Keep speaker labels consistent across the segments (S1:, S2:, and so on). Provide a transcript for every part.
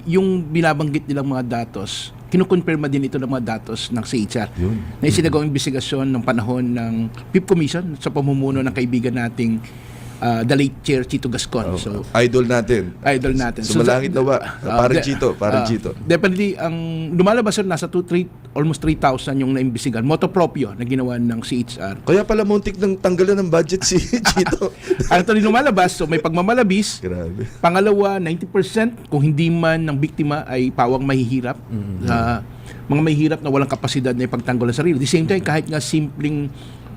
S1: yung binabanggit nilang mga datos, kinukonfirma din ito ng mga datos ng CHR na isinagawang investigasyon ng panahon ng PIP Commission sa pamumuno ng kaibigan nating the late Chair Chito Gascon. So,
S2: idol natin.
S1: idol natin.
S2: Sumalangit nawa. Parang Chito. Parang Chito.
S1: Definitely, ang lumalabas nasa almost 3,000 yung naimbestigan. Moto proprio na ginawa ng CHR.
S2: Kaya pala muntik ng tanggalan ng budget si Chito.
S1: Ang ito rin lumalabas, so may pagmamalabis.
S2: Grabe.
S1: Pangalawa, 90% kung hindi man ng biktima ay pawang mahihirap. Mga mahihirap na walang kapasidad na ipagtanggol ang sarili. At the same time, kahit nga simpleng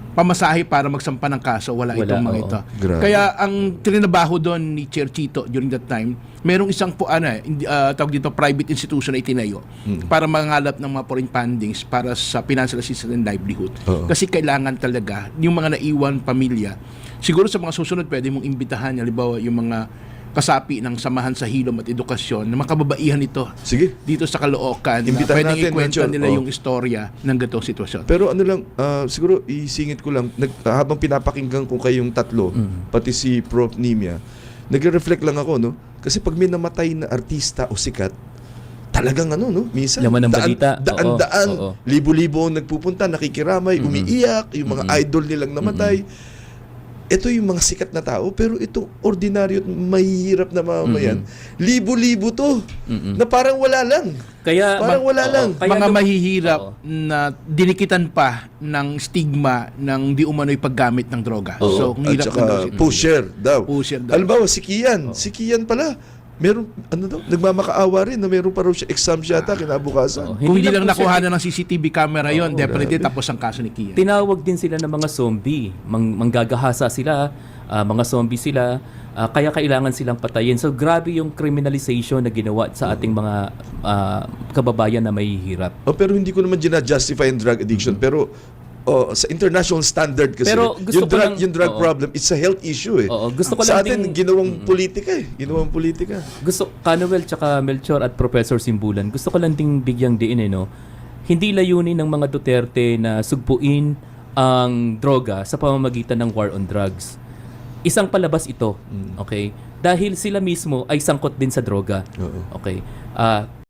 S1: pamasahe para magsampa ng kaso, wala itong mga ito.
S2: Grabe.
S1: Kaya ang trinabaho doon ni Chair Chito during that time, merong isang tawag dito, private institution na itinayo para mangalap ng mga foreign fundings para sa financial assistance and livelihood. Kasi kailangan talaga yung mga naiwan pamilya. Siguro sa mga susunod, pwede mong imbitahan, halimbawa yung mga kasapi ng Samahan sa Hilom at Edukasyon na makababaihan ito
S2: Sige.
S1: dito sa Caloocan.
S2: Imbitahan
S1: Pwedeng
S2: natin,
S1: ikwenta
S2: Medyo.
S1: nila yung istorya ng ganitong sitwasyon.
S2: Pero ano lang, siguro isingit ko lang, habang pinapakinggan ko kayong tatlo, pati si Prof. Nimia, nagre-reflect lang ako, no? Kasi pag may namatay na artista o sikat, talagang minsan,
S3: Laman ng balita.
S2: daan-daan,
S3: Oo.
S2: libo-libo ang nagpupunta, nakikiramay, umiiyak, yung mga idol nilang namatay. Ito yung mga sikat na tao, pero itong ordinaryo at mahihirap na mamamayan, libo-libo to, na parang wala lang.
S3: Kaya
S2: Parang wala lang.
S3: kaya
S1: Mga
S3: nung-
S1: mahihirap
S3: Oo.
S1: na dinikitan pa ng stigma ng di umano'y paggamit ng droga. So, ang
S2: At
S1: hirap
S2: saka
S1: na daw.
S2: pusher daw.
S1: Pusher daw.
S2: Halimbawa, si Kian pala, meron, nagmamakaawa rin na meron pa raw siya exam siya ata kinabukasan.
S3: Oo.
S1: Kung hindi lang
S3: po siya-
S1: nakuha ng CCTV camera yon, definitely tapos ang kaso ni Kian.
S3: Tinawag din sila ng mga zombie. Manggagahasa sila, mga zombie sila, kaya kailangan silang patayin. So grabe yung criminalization na ginawa sa ating mga kababayan na mahihirap.
S2: Pero hindi ko naman justify yung drug addiction. Pero sa international standard kasi,
S3: Pero gusto ko lang-
S2: yung drug
S3: oo.
S2: problem, it's a health issue eh.
S3: Oo, gusto ko
S2: Sa
S3: lang
S2: atin,
S3: ding-
S2: ginawang politika eh. Ginawang politika.
S3: Gusto, Canuel tsaka Melchor at Professor Simbulan, gusto ko lang ding bigyang diin hindi layunin ng mga Duterte na sugpuin ang droga sa pamamagitan ng war on drugs. Isang palabas ito, okay? Dahil sila mismo ay sangkot din sa droga.
S2: Oo.
S3: Okay?